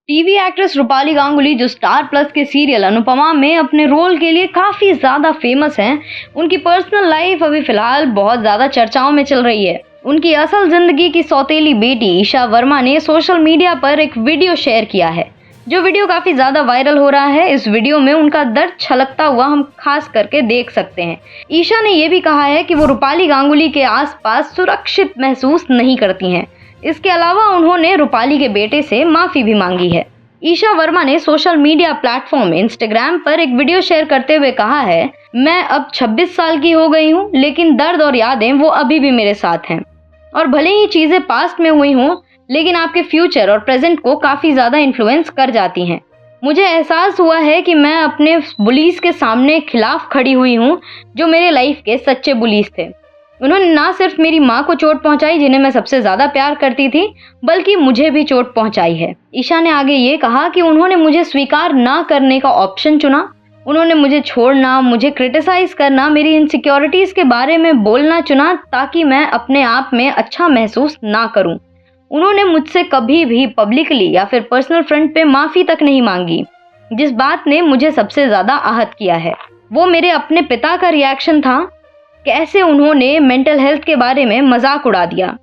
TV actress Rupali Ganguly जो star plus के serial Anupama में अपने रोल के लिए काफ़ी ज़्यादा फेमस हैं, उनकी पर्सनल लाइफ अभी फ़िलहाल बहुत ज़्यादा चर्चाओं में चल रही है। उनकी असल ज़िंदगी की सौतेली बेटी ईशा वर्मा ने सोशल मीडिया पर एक वीडियो शेयर किया है, जो वीडियो काफ़ी ज़्यादा वायरल हो रहा है। इस वीडियो में उनका दर्द छलकता हुआ हम खास करके देख सकते हैं। ईशा ने यह भी कहा है कि वो रूपाली गांगुली के आसपास सुरक्षित महसूस नहीं करती हैं। इसके अलावा उन्होंने रूपाली के बेटे से माफ़ी भी मांगी है। ईशा वर्मा ने सोशल मीडिया प्लेटफॉर्म इंस्टाग्राम पर एक वीडियो शेयर करते हुए कहा है, मैं अब 26 साल की हो गई हूँ, लेकिन दर्द और यादें वो अभी भी मेरे साथ हैं। और भले ही चीज़ें पास्ट में हुई हों, लेकिन आपके फ्यूचर और प्रेजेंट को काफ़ी ज़्यादा इन्फ्लुएंस कर जाती हैं। मुझे एहसास हुआ है कि मैं अपने बुलीज के सामने खिलाफ खड़ी हुई हूँ, जो मेरे लाइफ के सच्चे बुलीज थे। उन्होंने ना सिर्फ मेरी माँ को चोट पहुंचाई, जिन्हें मैं सबसे ज़्यादा प्यार करती थी, बल्कि मुझे भी चोट पहुंचाई है। ईशा ने आगे ये कहा कि उन्होंने मुझे स्वीकार ना करने का ऑप्शन चुना। उन्होंने मुझे छोड़ना, मुझे क्रिटिसाइज करना, मेरी इनसिक्योरिटीज़ के बारे में बोलना चुना, ताकि मैं अपने आप में अच्छा महसूस ना करूं। उन्होंने मुझसे कभी भी पब्लिकली या फिर पर्सनल फ्रंट पे माफ़ी तक नहीं मांगी। जिस बात ने मुझे सबसे ज़्यादा आहत किया है, वो मेरे अपने पिता का रिएक्शन था। कैसे उन्होंने मेंटल हेल्थ के बारे में मजाक उड़ा दिया।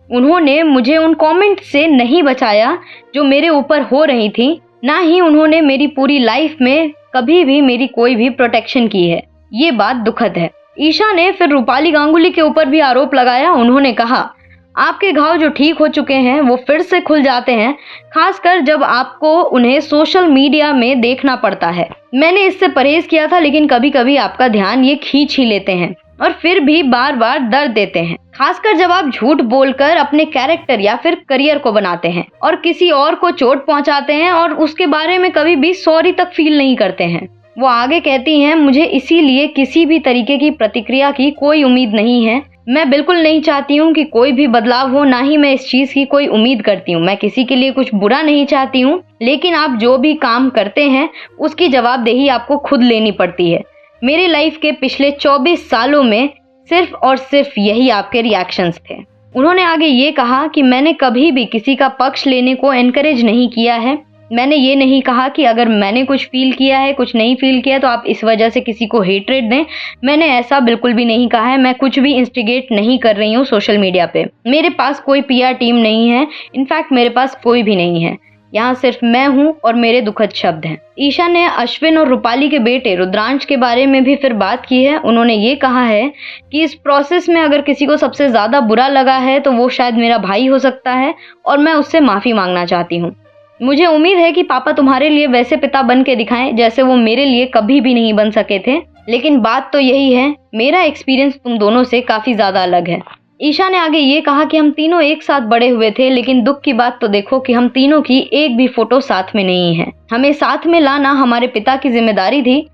उन्होंने मुझे उन कमेंट से नहीं बचाया जो मेरे ऊपर हो रही थी, ना ही उन्होंने मेरी पूरी लाइफ में कभी भी मेरी कोई भी प्रोटेक्शन की है। ये बात दुखद है। ईशा ने फिर रूपाली गांगुली के ऊपर भी आरोप लगाया। उन्होंने कहा, आपके घाव जो ठीक हो चुके हैं वो फिर से खुल जाते हैं, खासकर जब आपको उन्हें सोशल मीडिया में देखना पड़ता है। मैंने इससे परहेज किया था, लेकिन कभी कभी आपका ध्यान ये खींच ही लेते हैं और फिर भी बार बार दर्द देते हैं, खासकर जब आप झूठ बोलकर अपने कैरेक्टर या फिर करियर को बनाते हैं और किसी और को चोट पहुंचाते हैं और उसके बारे में कभी भी सॉरी तक फील नहीं करते हैं। वो आगे कहती हैं, मुझे इसीलिए किसी भी तरीके की प्रतिक्रिया की कोई उम्मीद नहीं है। मैं बिल्कुल नहीं चाहती हूँ कि कोई भी बदलाव हो, ना ही मैं इस चीज़ की कोई उम्मीद करती हूँ। मैं किसी के लिए कुछ बुरा नहीं चाहती हूँ, लेकिन आप जो भी काम करते हैं उसकी जवाबदेही आपको खुद लेनी पड़ती है। मेरी लाइफ के पिछले 24 सालों में सिर्फ और सिर्फ यही आपके रिएक्शंस थे। उन्होंने आगे ये कहा कि मैंने कभी भी किसी का पक्ष लेने को एनकरेज नहीं किया है। मैंने ये नहीं कहा कि अगर मैंने कुछ फील किया है, कुछ नहीं फील किया, तो आप इस वजह से किसी को हेट्रेड दें। मैंने ऐसा बिल्कुल भी नहीं कहा है। मैं कुछ भी इंस्टिगेट नहीं कर रही हूँ सोशल मीडिया पे। मेरे पास कोई PR टीम नहीं है, इनफैक्ट मेरे पास कोई भी नहीं है। यहाँ सिर्फ मैं हूँ और मेरे दुखद शब्द हैं। ईशा ने अश्विन और रूपाली के बेटे रुद्रांश के बारे में भी फिर बात की है। उन्होंने ये कहा है कि इस प्रोसेस में अगर किसी को सबसे ज़्यादा बुरा लगा है तो वो शायद मेरा भाई हो सकता है, और मैं उससे माफ़ी मांगना चाहती हूँ। मुझे उम्मीद है कि पापा तुम्हारे लिए वैसे पिता बन के दिखाएं जैसे वो मेरे लिए कभी भी नहीं बन सके थे, लेकिन बात तो यही है, मेरा एक्सपीरियंस तुम दोनों से काफ़ी ज़्यादा अलग है। ईशा ने आगे ये कहा कि हम तीनों एक साथ बड़े हुए थे, लेकिन दुख की बात तो देखो कि हम तीनों की एक भी फोटो साथ में नहीं है। हमें साथ में लाना हमारे पिता की जिम्मेदारी थी,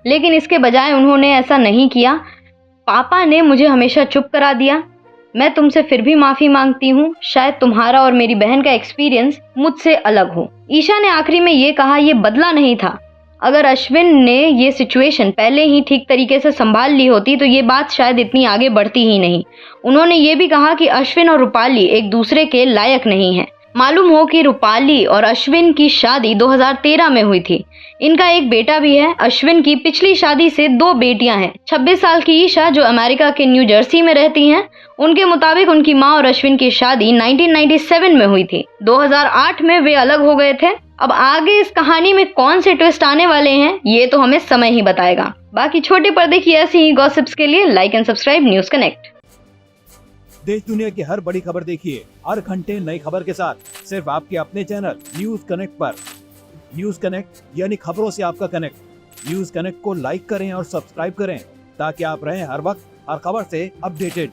लेकिन इसके बजाय उन्होंने ऐसा नहीं किया। पापा ने मुझे हमेशा चुप करा दिया। मैं तुमसे फिर भी माफ़ी मांगती हूँ। शायद तुम्हारा और मेरी बहन का एक्सपीरियंस मुझसे अलग हो। ईशा ने आखिरी में ये कहा, ये बदला नहीं था। अगर अश्विन ने ये सिचुएशन पहले ही ठीक तरीके से संभाल ली होती तो ये बात शायद इतनी आगे बढ़ती ही नहीं। उन्होंने ये भी कहा कि अश्विन और रूपाली एक दूसरे के लायक नहीं हैं। मालूम हो कि रूपाली और अश्विन की शादी 2013 में हुई थी। इनका एक बेटा भी है। अश्विन की पिछली शादी से 2 बेटियां हैं। 26 साल की ईशा जो अमेरिका के न्यू जर्सी में रहती हैं, उनके मुताबिक उनकी माँ और अश्विन की शादी 1997 में हुई थी। 2008 में वे अलग हो गए थे। अब आगे इस कहानी में कौन से ट्विस्ट आने वाले हैं, ये तो हमें समय ही बताएगा। बाकी छोटे पर्दे की ऐसी ही गॉसिप्स के लिए like and subscribe news connect. देश दुनिया की हर बड़ी खबर देखिए हर घंटे नई खबर के साथ, सिर्फ आपके अपने चैनल न्यूज़ कनेक्ट पर। न्यूज़ कनेक्ट यानी खबरों से आपका कनेक्ट। न्यूज़ कनेक्ट को लाइक करें और सब्सक्राइब करें, ताकि आप रहें हर वक्त हर खबर से अपडेटेड।